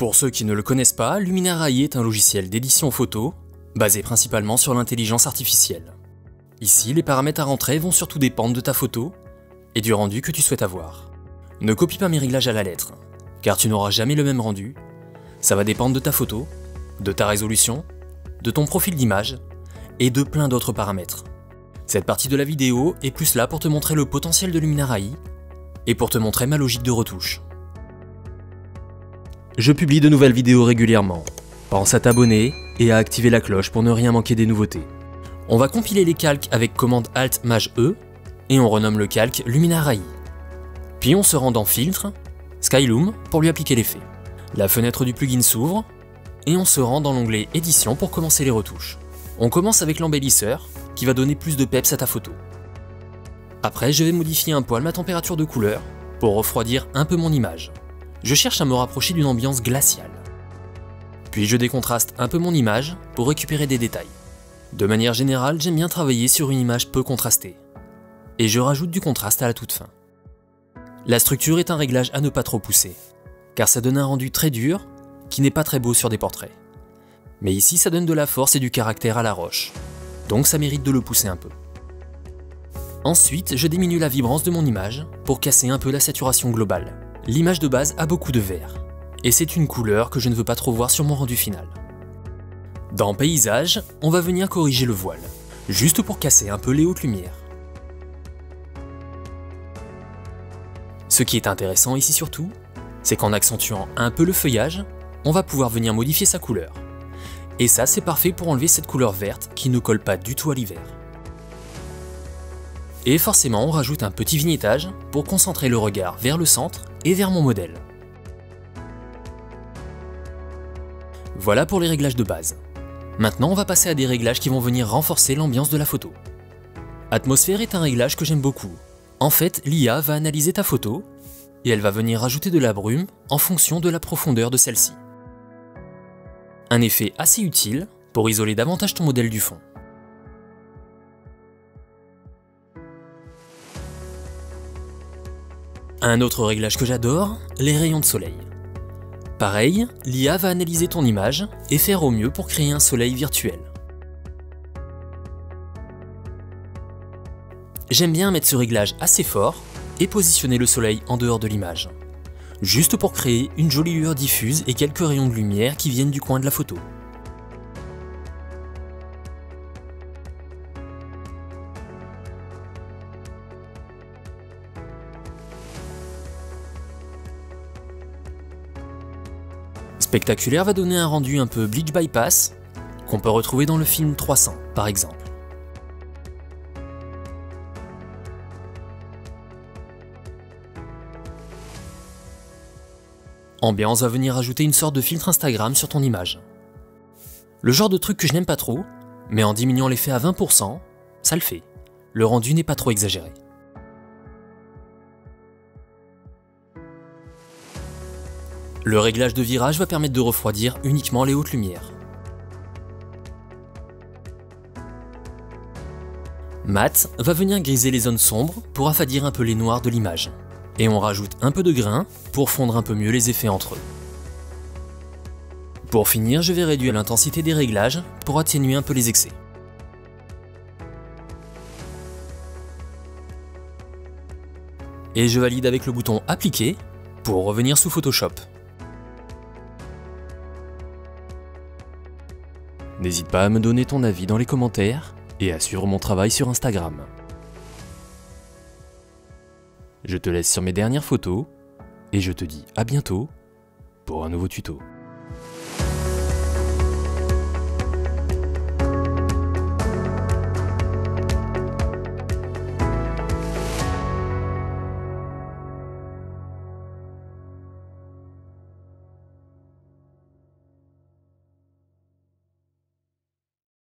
Pour ceux qui ne le connaissent pas, Luminar AI est un logiciel d'édition photo, basé principalement sur l'intelligence artificielle. Ici, les paramètres à rentrer vont surtout dépendre de ta photo et du rendu que tu souhaites avoir. Ne copie pas mes réglages à la lettre, car tu n'auras jamais le même rendu. Ça va dépendre de ta photo, de ta résolution, de ton profil d'image et de plein d'autres paramètres. Cette partie de la vidéo est plus là pour te montrer le potentiel de Luminar AI et pour te montrer ma logique de retouche. Je publie de nouvelles vidéos régulièrement. Pense à t'abonner et à activer la cloche pour ne rien manquer des nouveautés. On va compiler les calques avec commande Alt-Maj-E et on renomme le calque Luminar AI. Puis on se rend dans Filtre, Skyloom pour lui appliquer l'effet. La fenêtre du plugin s'ouvre et on se rend dans l'onglet Édition pour commencer les retouches. On commence avec l'embellisseur qui va donner plus de peps à ta photo. Après, je vais modifier un poil ma température de couleur pour refroidir un peu mon image. Je cherche à me rapprocher d'une ambiance glaciale. Puis je décontraste un peu mon image pour récupérer des détails. De manière générale, j'aime bien travailler sur une image peu contrastée. Et je rajoute du contraste à la toute fin. La structure est un réglage à ne pas trop pousser, car ça donne un rendu très dur qui n'est pas très beau sur des portraits. Mais ici, ça donne de la force et du caractère à la roche, donc ça mérite de le pousser un peu. Ensuite, je diminue la vibrance de mon image pour casser un peu la saturation globale. L'image de base a beaucoup de vert, et c'est une couleur que je ne veux pas trop voir sur mon rendu final. Dans Paysage, on va venir corriger le voile, juste pour casser un peu les hautes lumières. Ce qui est intéressant ici surtout, c'est qu'en accentuant un peu le feuillage, on va pouvoir venir modifier sa couleur. Et ça, c'est parfait pour enlever cette couleur verte qui ne colle pas du tout à l'hiver. Et forcément, on rajoute un petit vignettage pour concentrer le regard vers le centre et vers mon modèle. Voilà pour les réglages de base. Maintenant, on va passer à des réglages qui vont venir renforcer l'ambiance de la photo. Atmosphère est un réglage que j'aime beaucoup. En fait, l'IA va analyser ta photo et elle va venir rajouter de la brume en fonction de la profondeur de celle-ci. Un effet assez utile pour isoler davantage ton modèle du fond. Un autre réglage que j'adore, les rayons de soleil. Pareil, l'IA va analyser ton image et faire au mieux pour créer un soleil virtuel. J'aime bien mettre ce réglage assez fort et positionner le soleil en dehors de l'image, juste pour créer une jolie lueur diffuse et quelques rayons de lumière qui viennent du coin de la photo. Spectaculaire va donner un rendu un peu bleach bypass, qu'on peut retrouver dans le film 300 par exemple. Ambiance va venir ajouter une sorte de filtre Instagram sur ton image. Le genre de truc que je n'aime pas trop, mais en diminuant l'effet à 20%, ça le fait. Le rendu n'est pas trop exagéré. Le réglage de virage va permettre de refroidir uniquement les hautes lumières. Matte va venir griser les zones sombres pour affadir un peu les noirs de l'image. Et on rajoute un peu de grain pour fondre un peu mieux les effets entre eux. Pour finir, je vais réduire l'intensité des réglages pour atténuer un peu les excès. Et je valide avec le bouton Appliquer pour revenir sous Photoshop. N'hésite pas à me donner ton avis dans les commentaires et à suivre mon travail sur Instagram. Je te laisse sur mes dernières photos et je te dis à bientôt pour un nouveau tuto.